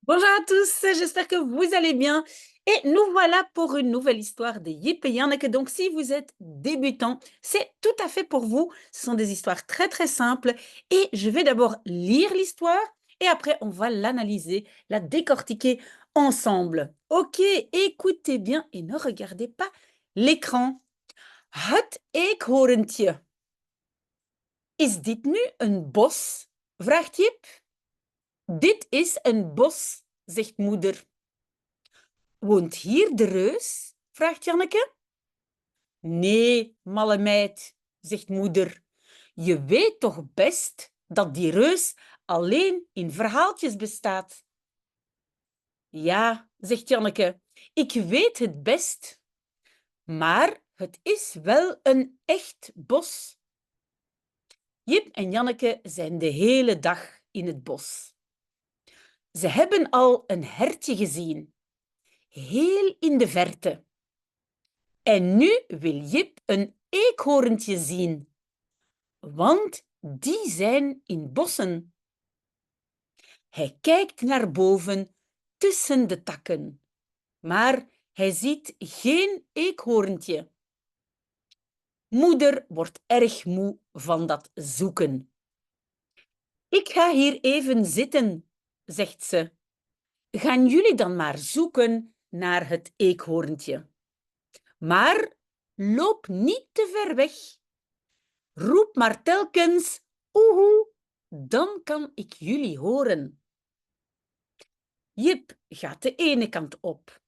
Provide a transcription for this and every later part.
Bonjour à tous, j'espère que vous allez bien. Et nous voilà pour une nouvelle histoire de Yip et Yanneke. Donc, si vous êtes débutant, c'est tout à fait pour vous. Ce sont des histoires très très simples. Et je vais d'abord lire l'histoire et après on va l'analyser, la décortiquer ensemble. Ok, écoutez bien et ne regardez pas l'écran. Het eekhoorntje. Is dit nu een bos? Vraagt Jip. Dit is een bos, zegt moeder. Woont hier de reus? Vraagt Janneke. Nee, malle meid, zegt moeder. Je weet toch best dat die reus alleen in verhaaltjes bestaat? Ja, zegt Janneke, ik weet het best, maar het is wel een echt bos. Jip en Janneke zijn de hele dag in het bos. Ze hebben al een hertje gezien, heel in de verte. En nu wil Jip een eekhoorntje zien, want die zijn in bossen. Hij kijkt naar boven tussen de takken, maar hij ziet geen eekhoorntje. Moeder wordt erg moe van dat zoeken. Ik ga hier even zitten, zegt ze. Gaan jullie dan maar zoeken naar het eekhoorntje. Maar loop niet te ver weg. Roep maar telkens oehoe, dan kan ik jullie horen. Jip gaat de ene kant op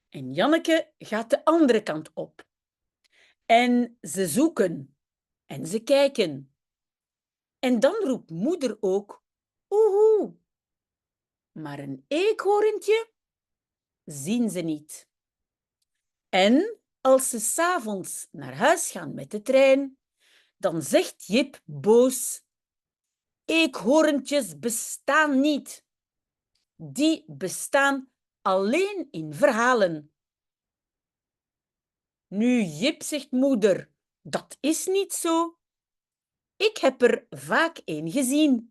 en Janneke gaat de andere kant op. En ze zoeken en ze kijken. En dan roept moeder ook oehoe. Maar een eekhoorntje zien ze niet. En als ze 's avonds naar huis gaan met de trein, dan zegt Jip boos: eekhoorntjes bestaan niet. Die bestaan alleen in verhalen. Nu, Jip, zegt moeder, dat is niet zo. Ik heb er vaak een gezien.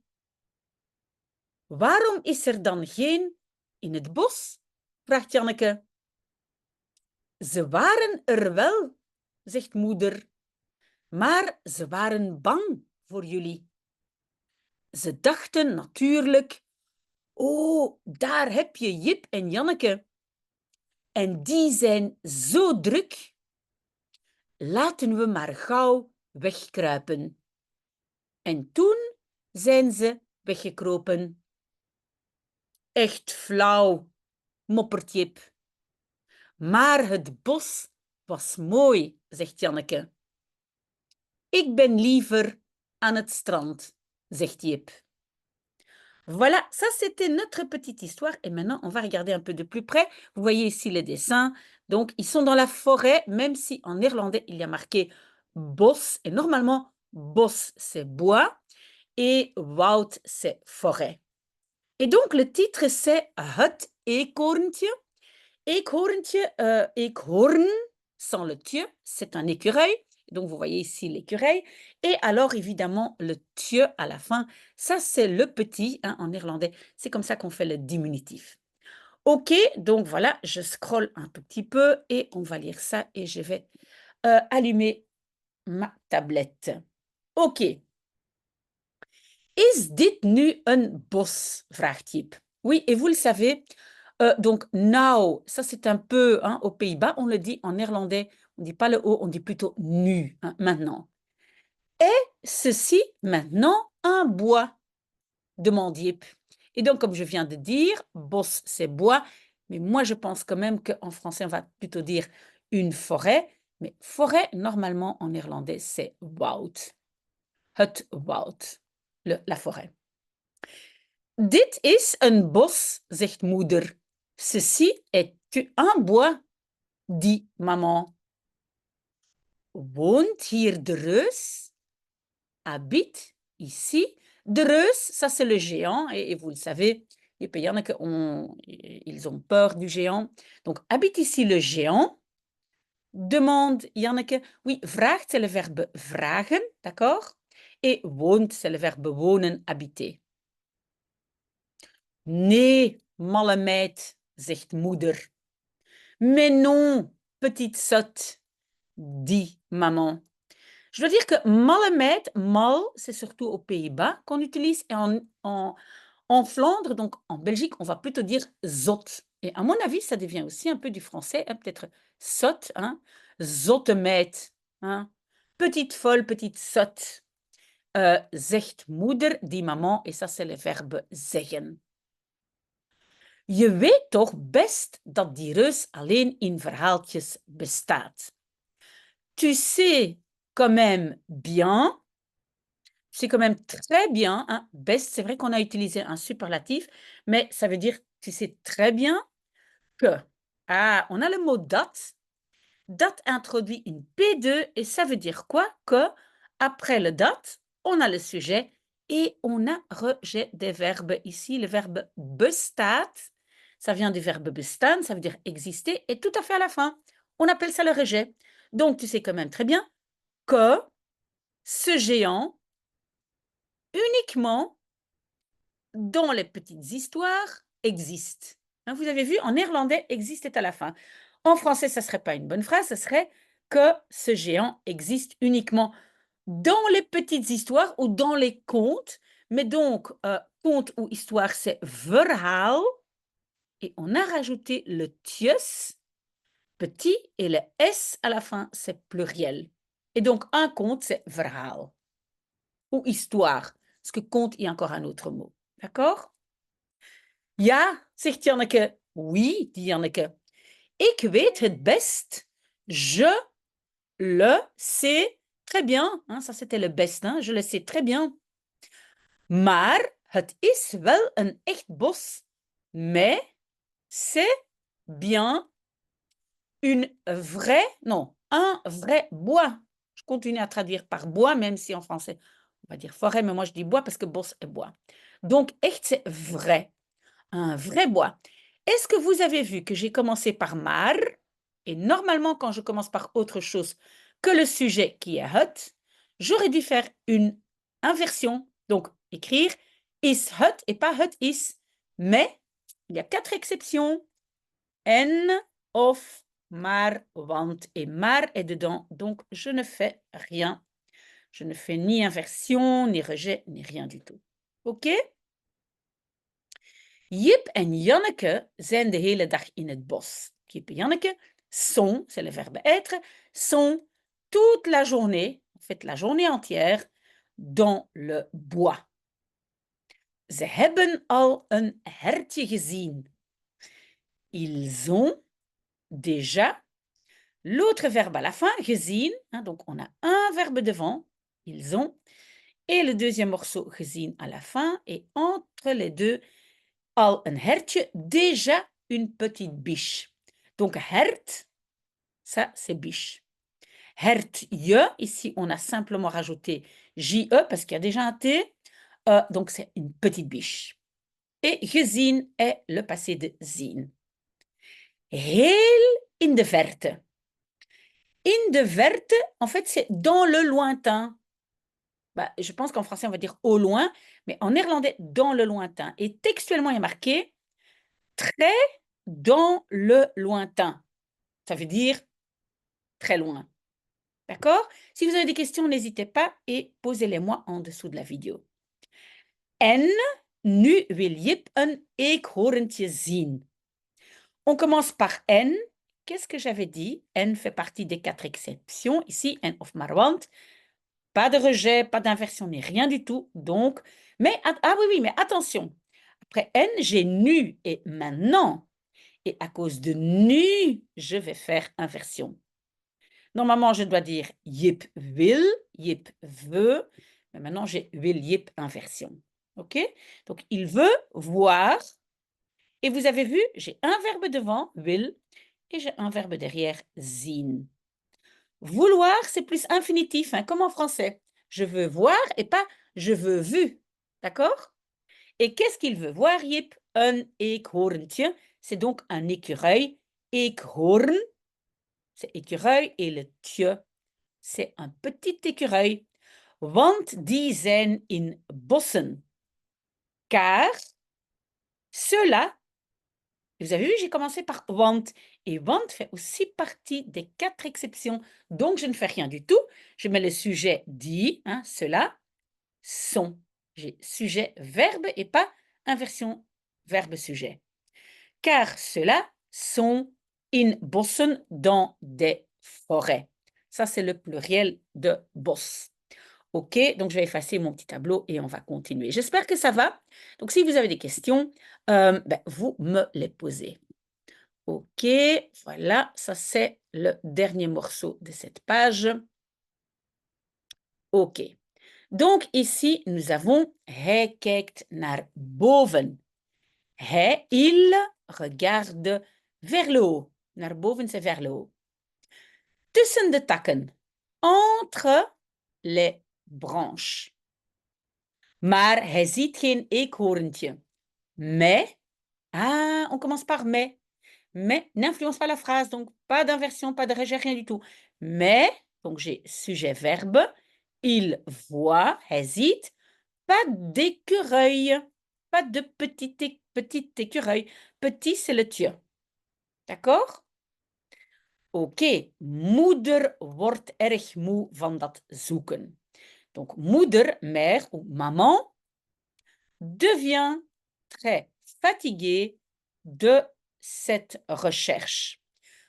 Waarom is er dan geen in het bos? Vraagt Janneke. Ze waren er wel, zegt moeder, maar ze waren bang voor jullie. Ze dachten natuurlijk: oh, daar heb je Jip en Janneke. En die zijn zo druk. Laten we maar gauw wegkruipen. En toen zijn ze weggekropen. Echt flauw, moppert Jip. Maar het bos was mooi, zegt Janneke. Ik ben liever aan het strand, zegt Jip. Voilà, ça c'était notre petite histoire. Et maintenant, on va regarder un peu de plus près. Vous voyez ici les dessins. Donc, ils sont dans la forêt, même si en néerlandais, il y a marqué bos. Et normalement, bos, c'est bois. Et woud, c'est forêt. Et donc, le titre, c'est Het eekhoorntje. Eekhoorntje, eekhoorn, sans le tje, c'est un écureuil. Donc, vous voyez ici l'écureuil. Et alors, évidemment, le tje à la fin, ça, c'est le petit, hein, en néerlandais. C'est comme ça qu'on fait le diminutif. OK, donc voilà, je scrolle un tout petit peu et on va lire ça et je vais allumer ma tablette. OK. Is dit nu een bos? Vraagt Jip. Oui, et vous le savez, donc now, ça c'est un peu, hein, aux Pays-Bas, on le dit en néerlandais, on ne dit pas le O, on dit plutôt nu, hein, maintenant. Est ceci maintenant un bois? Demande Jip. Et donc, comme je viens de dire, bos c'est bois, mais moi je pense quand même qu'en français on va plutôt dire une forêt, mais forêt normalement en néerlandais c'est woud. Het woud, la forêt. Dit is een bos, zegt moeder. Ceci est un bois, dit maman. Woont hier de reus? Habite ici. De reus, ça c'est le géant, et vous le savez, les Janneke ils ont peur du géant. Donc, habite ici le géant. Demande Janneke. Oui, vraagt, c'est le verbe vragen, d'accord? Et woont, c'est le verbe wonen, habiter. Nee, malle meid, zegt moeder. Mais non, petite sotte, dit maman. Je dois dire que malle meid, mal, c'est surtout aux Pays-Bas qu'on utilise et en Flandre, donc en Belgique, on va plutôt dire zot. Et à mon avis, ça devient aussi un peu du français, hein, peut-être sotte, hein, zotte meid, hein. Petite folle, petite sotte. Zegt moeder, dit maman, et ça c'est le verbe zeggen. Je weet toch best dat die reus alleen in verhaaltjes bestaat. Tu sais quand même bien, c'est quand même très bien, hein, best, c'est vrai qu'on a utilisé un superlatif, mais ça veut dire tu sais très bien que. Ah, on a le mot dat. Dat introduit une P2 et ça veut dire quoi? Que après le dat, on a le sujet et on a rejet des verbes. Ici, le verbe bestaat, ça vient du verbe bestaan, ça veut dire exister, et tout à fait à la fin. On appelle ça le rejet. Donc, tu sais quand même très bien que ce géant, uniquement dans les petites histoires, existe. Hein, vous avez vu, en néerlandais, existe est à la fin. En français, ça ne serait pas une bonne phrase, ce serait que ce géant existe uniquement dans les petites histoires ou dans les contes. Mais donc, conte ou histoire, c'est verhaal. Et on a rajouté le tjus, petit, et le s à la fin, c'est pluriel. Et donc, un conte, c'est verhaal. Ou histoire. Parce que conte, il y a encore un autre mot. D'accord? Ja, zegt Janneke. Oui, dit Janneke. Ik weet het best. Je le sais très bien. Hein, ça, c'était le best. Hein? Je le sais très bien. Maar het is wel een echt bos. Mais c'est bien une vraie, non, un vrai bois. Je continue à traduire par bois, même si en français, on va dire forêt, mais moi je dis bois parce que bos est bois. Donc, echt, c'est vrai. Un vrai bois. Est-ce que vous avez vu que j'ai commencé par maar? Et normalement, quand je commence par autre chose que le sujet qui est het, j'aurais dû faire une inversion. Donc, écrire is het et pas het is. Mais, il y a 4 exceptions. En, of, maar, want et maar est dedans. Donc, je ne fais rien. Je ne fais ni inversion, ni rejet, ni rien du tout. OK? Jip en Janneke zijn de hele dag in het bos. Jip en Janneke sont, c'est le verbe être, sont toute la journée, en fait la journée entière, dans le bois. Ze hebben al een hertje gezien. Ils ont déjà l'autre verbe à la fin, gezien, hein, donc on a un verbe devant, ils ont, et le deuxième morceau gezien à la fin, et entre les deux, al een hertje, déjà une petite biche. Donc, hert, ça, c'est biche. Hertje, ici, on a simplement rajouté JE parce qu'il y a déjà un T. Donc, c'est une petite biche. Et gezien est le passé de zien. Heel in de verte. In de verte, en fait, c'est dans le lointain. Bah, je pense qu'en français, on va dire au loin, mais en néerlandais, dans le lointain. Et textuellement, il y a marqué très dans le lointain. Ça veut dire très loin. D'accord? Si vous avez des questions, n'hésitez pas et posez-les-moi en dessous de la vidéo. En nu wil Jip een eekhoorntje zien. On commence par en. Qu'est-ce que j'avais dit? En fait partie des 4 exceptions. Ici, en of maar want. Pas de rejet, pas d'inversion, ni rien du tout. Donc, mais, ah oui, mais attention. Après en, j'ai nu et maintenant. Et à cause de nu, je vais faire inversion. Normalement, je dois dire Jip wil, Jip veut, mais maintenant j'ai wil Jip inversion. OK? Donc, il veut voir. Et vous avez vu, j'ai un verbe devant, wil, et j'ai un verbe derrière, zien. Vouloir, c'est plus infinitif, hein, comme en français. Je veux voir et pas je veux vu. D'accord? Et qu'est-ce qu'il veut voir, Jip? Un eekhoorntje. C'est donc un écureuil. Eekhoorn, c'est écureuil, et le tje, c'est un petit écureuil. Want die zijn in bossen. Car ceux-là Vous avez vu, j'ai commencé par want. Et want fait aussi partie des 4 exceptions. Donc, je ne fais rien du tout. Je mets le sujet dit, hein, cela, sont. J'ai sujet, verbe et pas inversion verbe-sujet. Car ceux-là sont in bossen, dans des forêts. Ça, c'est le pluriel de bos. OK, donc je vais effacer mon petit tableau et on va continuer. J'espère que ça va. Donc, si vous avez des questions, vous me les posez. OK, voilà, ça c'est le dernier morceau de cette page. OK. Donc ici, nous avons hij kijkt naar boven. Il regarde vers le haut. Naar boven, c'est vers le haut. Tussen de takken. Entre les branches. Maar hij ziet geen eekhoorntje. Mais, on commence par mais. Mais n'influence pas la phrase, donc pas d'inversion, pas de rejet, rien du tout. Mais, donc j'ai sujet-verbe, il voit, hij ziet, pas d'écureuil, pas de petit écureuil. Petit, c'est le tje. D'accord? Ok, moeder wordt erg moe van dat zoeken. Donc, moeder, mère ou maman, devient très fatiguée de cette recherche.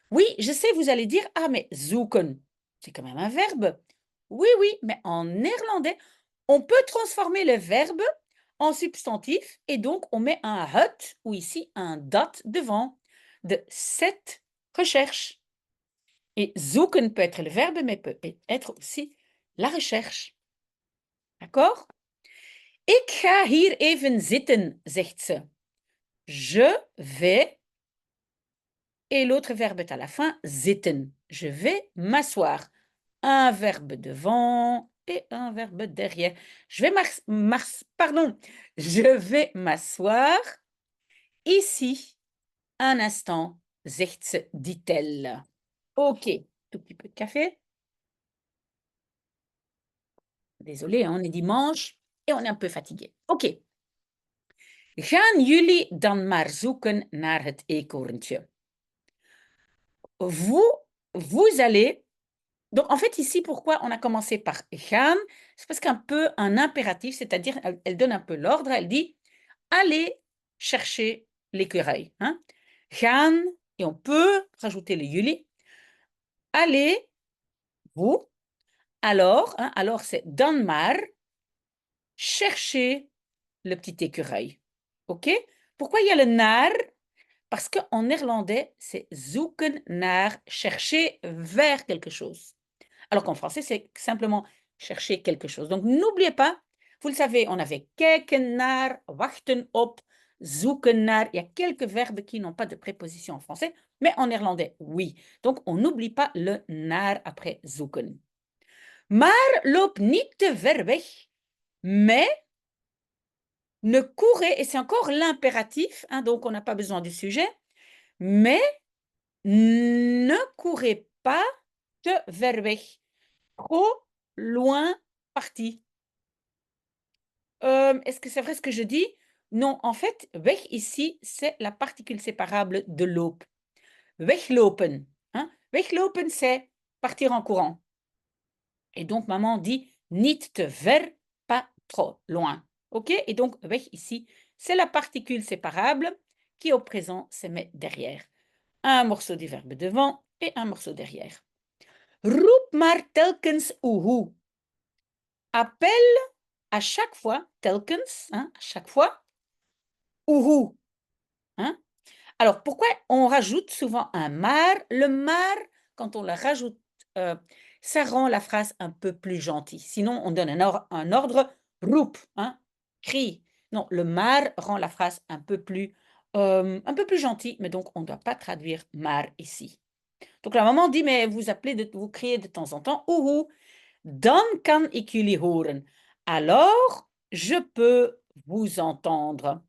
Oui, je sais, vous allez dire, ah, mais zoeken, c'est quand même un verbe. Oui, oui, mais en néerlandais, on peut transformer le verbe en substantif et donc on met un het ou ici un dat devant de cette recherche. Et zoeken peut être le verbe, mais peut être aussi la recherche. D'accord? Ik ga hier even zitten, zegt ze. Je vais, et l'autre verbe est à la fin, zitten. Je vais m'asseoir. Un verbe devant et un verbe derrière. Je vais m'asseoir ici. Un instant, zegt ze, dit-elle. OK, tout petit peu de café. Désolé, on est dimanche et on est un peu fatigué. OK. Gaan jullie dan maar zoeken naar het eekhoorntje? Vous allez... Donc, en fait, ici, pourquoi on a commencé par gaan? C'est parce qu'un peu un impératif, c'est-à-dire, elle donne un peu l'ordre, elle dit, allez chercher l'écureuil. Hein? Gaan, et on peut rajouter le jullie. Allez, vous, alors, hein, alors c'est dan maar, chercher le petit écureuil. OK? Pourquoi il y a le naar? Parce qu'en néerlandais, c'est zoeken naar, chercher vers quelque chose. Alors qu'en français, c'est simplement chercher quelque chose. Donc, n'oubliez pas, vous le savez, on avait kijken naar, wachten op, zoeken naar. Il y a quelques verbes qui n'ont pas de préposition en français, mais en néerlandais, oui. Donc, on n'oublie pas le naar après zoeken. Maar loop niet te ver weg, mais ne courez, et c'est encore l'impératif, hein, donc on n'a pas besoin du sujet, mais ne courez pas te ver weg. Trop loin parti. Est-ce que c'est vrai ce que je dis? Non, en fait, weg ici, c'est la particule séparable de loop. Weglopen. Hein? Weglopen, c'est partir en courant. Et donc, maman dit niet te ver, pas trop loin. OK? Et donc, weg ici, c'est la particule séparable qui, au présent, se met derrière. Un morceau du verbe devant et un morceau derrière. Roep maar telkens oehoe. Appelle à chaque fois, telkens, hein, à chaque fois, oehoe. Hein? Alors, pourquoi on rajoute souvent un maar? Le maar, quand on le rajoute, ça rend la phrase un peu plus gentille. Sinon, on donne un ordre, roep, hein, crie. Non, le maar rend la phrase un peu plus gentille, mais donc on ne doit pas traduire maar ici. Donc la maman dit, mais vous criez de temps en temps, oehoe, dan kan ik jullie horen. Alors, je peux vous entendre.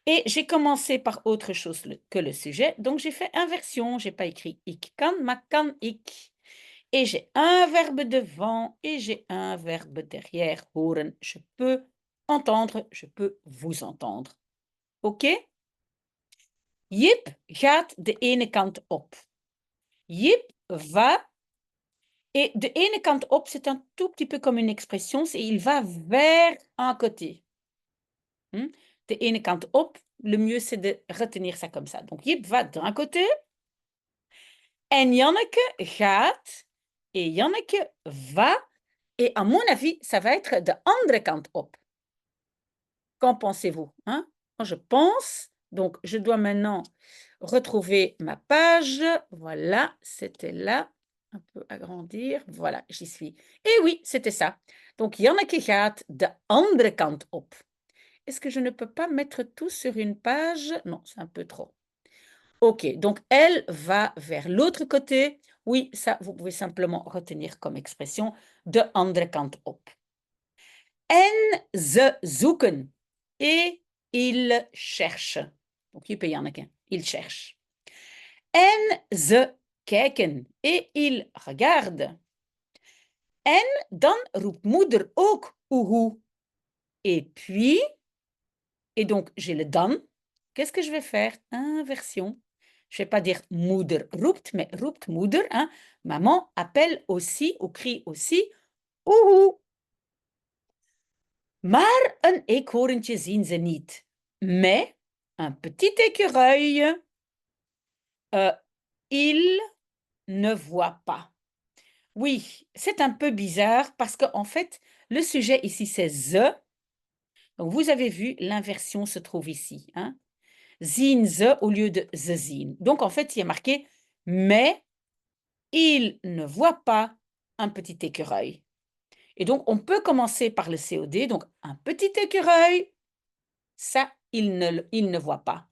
Et j'ai commencé par autre chose que le sujet, donc j'ai fait inversion, je n'ai pas écrit ik kan, maar kan ik. Et j'ai un verbe devant et j'ai un verbe derrière, horen. Je peux entendre, je peux vous entendre. OK? Jip gaat de ene kant op. Jip va. Et de ene kant op, c'est un tout petit peu comme une expression, c'est il va vers un côté. De ene kant op, le mieux c'est de retenir ça comme ça. Donc, Jip va d'un côté. En Janneke gaat. Et Janneke va. Et à mon avis, ça va être de andere kant op. Qu'en pensez-vous? Moi, je pense. Donc, je dois maintenant retrouver ma page. Voilà, c'était là. Un peu agrandir. Voilà, j'y suis. Et oui, c'était ça. Donc, Janneke gaat de andere kant op. Est-ce que je ne peux pas mettre tout sur une page? Non, c'est un peu trop. OK, donc elle va vers l'autre côté. Oui, ça, vous pouvez simplement retenir comme expression de andere kant op. En ze zoeken. Et ils cherchent. Donc, je peux Janneke. Ils cherchent. En ze kijken. Et ils regardent. En dan roept moeder ook oehoe. Et puis, et donc j'ai le dan. Qu'est-ce que je vais faire? Inversion. Je ne vais pas dire moeder roept, mais roept moeder. Maman appelle aussi ou crie aussi oehoe. Maar een eekhoorntje zien ze niet. Mais un petit écureuil, il ne voit pas. Oui, c'est un peu bizarre parce qu'en fait, le sujet ici, c'est ze. Donc, vous avez vu, l'inversion se trouve ici. Zien ze au lieu de ze zien. Donc, en fait, il y a marqué « mais il ne voit pas un petit écureuil ». Et donc, on peut commencer par le COD. Donc, un petit écureuil, ça, il ne voit pas.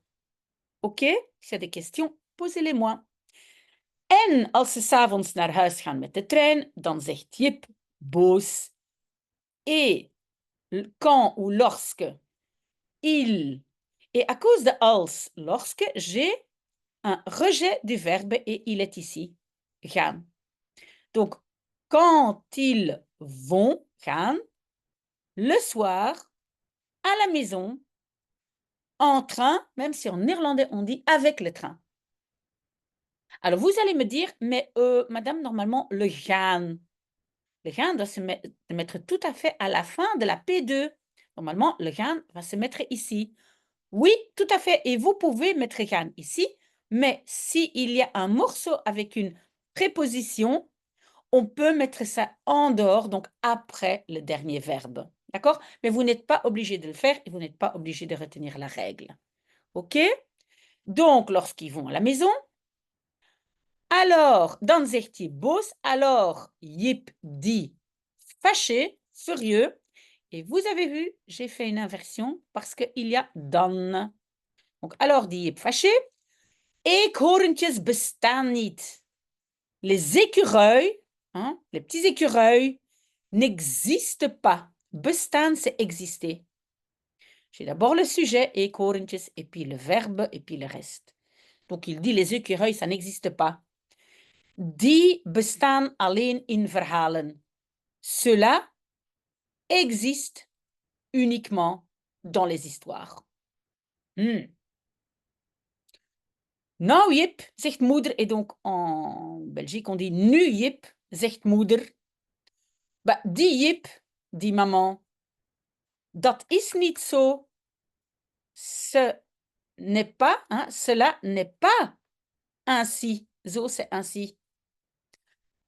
OK? S'il y a des questions, posez-les-moi. En als ze 's avonds naar huis gaan met de trein, dan zegt Jip boos. Et quand ou lorsque il. Et à cause de als, lorsque, j'ai un rejet du verbe et il est ici. Gaan. Donc, quand ils vont, gaan, le soir, à la maison, en train, même si en néerlandais on dit avec le train. Alors, vous allez me dire, mais madame, normalement, le gaan. Le gaan doit se mettre tout à fait à la fin de la P2. Normalement, le gaan va se mettre ici. Oui, tout à fait. Et vous pouvez mettre gaan ici, mais s'il y a un morceau avec une préposition, on peut mettre ça en dehors, donc après le dernier verbe. D'accord? Mais vous n'êtes pas obligé de le faire et vous n'êtes pas obligé de retenir la règle. OK? Donc, lorsqu'ils vont à la maison, alors, dan zegt hij boos, alors Jip dit fâché, furieux. Et vous avez vu, j'ai fait une inversion parce qu'il y a dan. Donc, alors dit Jip fâché, eekhoorntjes bestaan niet. Les écureuils, les petits écureuils, n'existent pas. Bestaan, c'est exister. J'ai d'abord le sujet, eekhoorntjes, et puis le verbe, et puis le reste. Donc, il dit les écureuils, ça n'existe pas. Die bestaan alleen in verhalen. Cela existe uniquement dans les histoires. Nou Jip, zegt moeder. Et donc en Belgique on dit nu Jip, zegt moeder. Bah, die Jip, dit maman. Dat is niet zo. Ce n'est pas, cela n'est pas ainsi. Zo, c'est ainsi.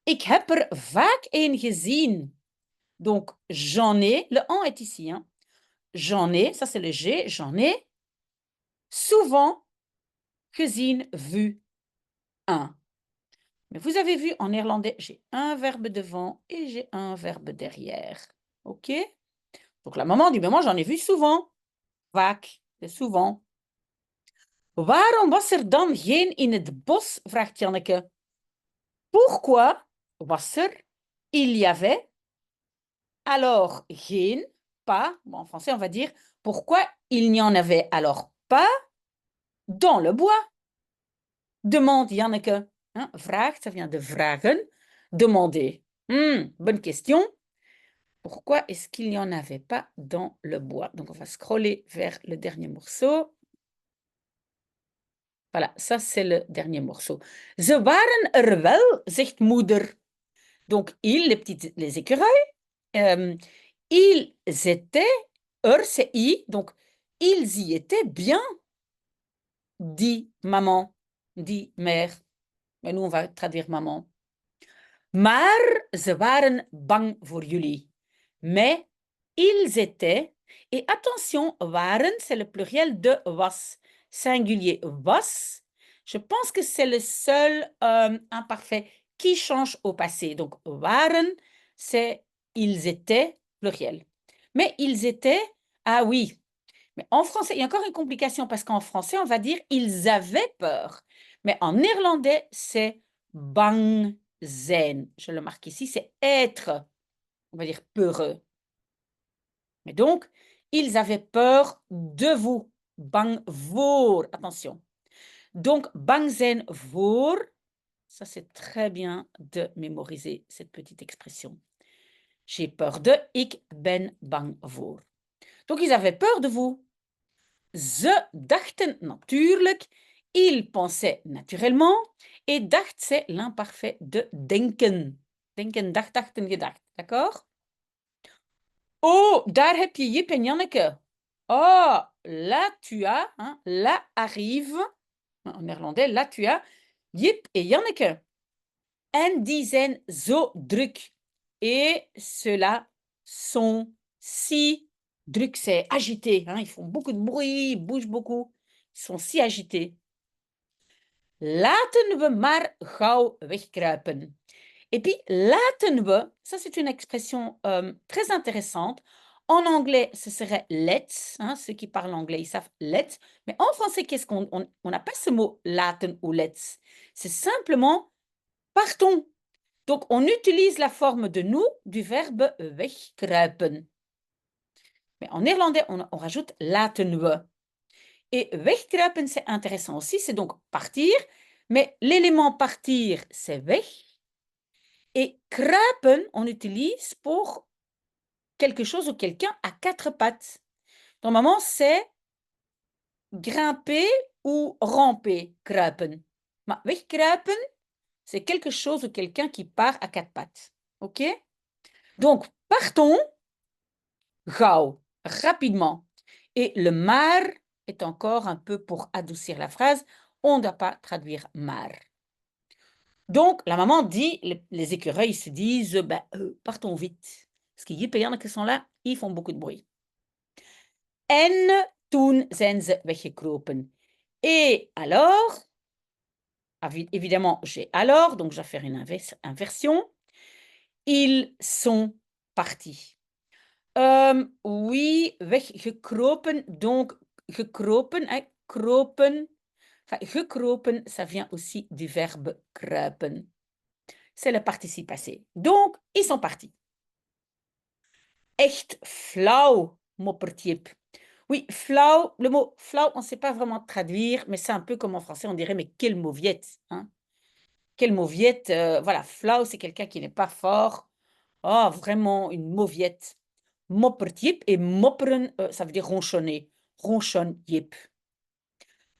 Ik heb er vaak een gezien. Donc, j'en ai, le en est ici. J'en ai, ça c'est le G, j'en ai souvent gezien, vu, un. Mais vous avez vu, en néerlandais, j'ai un verbe devant et j'ai un verbe derrière. OK? Donc, la maman dit, mais moi, j'en ai vu souvent. Vaak, c'est souvent. Waarom was er dan geen in het bos, vraagt Janneke. Pourquoi was er, il y avait, alors geen, pas, bon, en français on va dire, pourquoi il n'y en avait alors pas dans le bois? Demande Janneke. Vraagt, ça vient de vragen, demander. Bonne question. Pourquoi est-ce qu'il n'y en avait pas dans le bois? Donc on va scroller vers le dernier morceau. Voilà, ça c'est le dernier morceau. Ze waren er wel, zegt moeder. Donc, les écureuils, ils étaient, c'est i, donc ils y étaient bien, dit maman, dit mère. Mais nous, on va traduire maman. Maar ze waren bang voor jullie. Mais ils étaient, et attention, waren, c'est le pluriel de was. Singulier was, je pense que c'est le seul imparfait qui change au passé. Donc, waren, c'est ils étaient, pluriel. Mais ils étaient, ah oui. Mais en français, il y a encore une complication parce qu'en français, on va dire ils avaient peur. Mais en néerlandais, c'est bang zijn. Je le marque ici, c'est être, on va dire peureux. Mais donc, ils avaient peur de vous. Bang voor, attention. Donc, bang zijn voor, ça c'est très bien de mémoriser cette petite expression. J'ai peur de, ik ben bang voor. Donc, ils avaient peur de vous. Ze dachten natuurlijk, ils pensaient naturellement, et dacht c'est l'imparfait de denken. Denken, dacht, dachten, gedacht. D'accord? Oh, daar heb je Jip en Janneke. Oh, là tu as, hein, là arrive, en néerlandais, là tu as Jip et Janneke. En die zijn zo druk. Et ceux-là sont si druk, c'est agité. Hein, ils font beaucoup de bruit, ils bougent beaucoup. Ils sont si agités. Laten we maar gauw wegkruipen. Et puis, laten we, ça c'est une expression très intéressante. En anglais, ce serait let's. Hein, ceux qui parlent anglais, ils savent let's. Mais en français, qu'est-ce qu'on n'a pas ce mot laten ou let's. C'est simplement partons. Donc, on utilise la forme de nous du verbe wegkruipen. Mais en néerlandais, on rajoute laten we. Et wegkruipen, c'est intéressant aussi, c'est donc partir. Mais l'élément partir, c'est weg. Et kruipen, on utilise pour quelque chose ou quelqu'un à quatre pattes. Normalement, c'est grimper ou ramper, kruipen. Maar wegkruipen, c'est quelque chose ou quelqu'un qui part à quatre pattes. OK? Donc, partons, gauw, rapidement. Et le maar est encore un peu pour adoucir la phrase. On ne doit pas traduire maar. Donc, la maman dit, les écureuils se disent, partons vite. Parce que Jip et Janneke sont là, ils font beaucoup de bruit. En toen zijn ze weggekropen. Et alors, évidemment, j'ai alors, donc je vais faire une inversion. Ils sont partis. Oui, weggekropen, donc gekropen, hein, kropen. Enfin, gekropen, ça vient aussi du verbe kruipen. C'est le participe passé. Donc, ils sont partis. Echt flauw, moppert Jip. Oui, flauw, le mot flauw, on ne sait pas vraiment traduire, mais c'est un peu comme en français, on dirait, mais quelle mauviette. Hein? Quelle mauviette, voilà, flauw, c'est quelqu'un qui n'est pas fort. Oh, vraiment, une mauviette. Moppert Jip, et mopperen, ça veut dire ronchonner. Ronchonne Jip.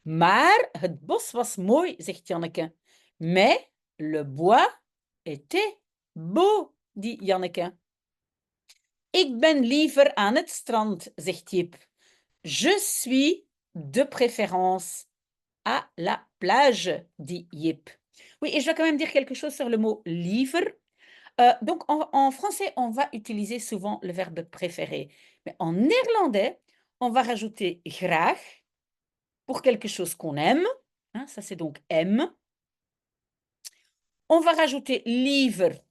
Maar het bos was mooi, zegt Janneke. Mais le bois était beau, dit Janneke. Ik ben liever aan het strand, zegt Jip. Je suis de préférence à la plage, dit Jip. Oui, et je dois quand même dire quelque chose sur le mot liever. Donc, en français, on va utiliser souvent le verbe préférer. Mais en néerlandais, on va rajouter graag pour quelque chose qu'on aime. Hein, ça, c'est donc aime. On va rajouter liever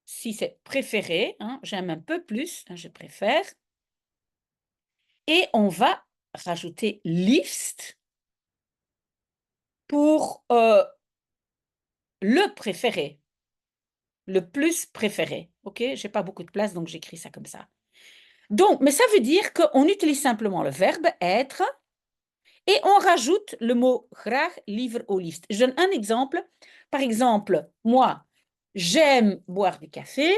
si c'est préféré. Hein, j'aime un peu plus, hein, je préfère. Et on va rajouter liefst pour le préféré, le plus préféré. OK? Je n'ai pas beaucoup de place, donc j'écris ça comme ça. Donc, mais ça veut dire qu'on utilise simplement le verbe être et on rajoute le mot graag, liever ou liefst. Je donne un exemple. Par exemple, moi, j'aime boire du café.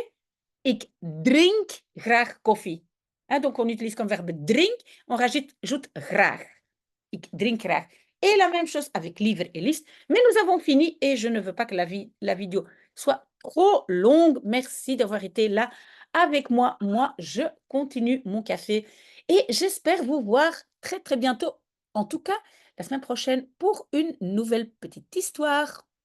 Ik drink graag koffie. Hein, donc, on utilise comme verbe drink, on rajoute graag. Ik drink graag. Et la même chose avec livre et liste. Mais nous avons fini et je ne veux pas que la vidéo soit trop longue. Merci d'avoir été là avec moi. Moi, je continue mon café et j'espère vous voir très, très bientôt. En tout cas, la semaine prochaine pour une nouvelle petite histoire.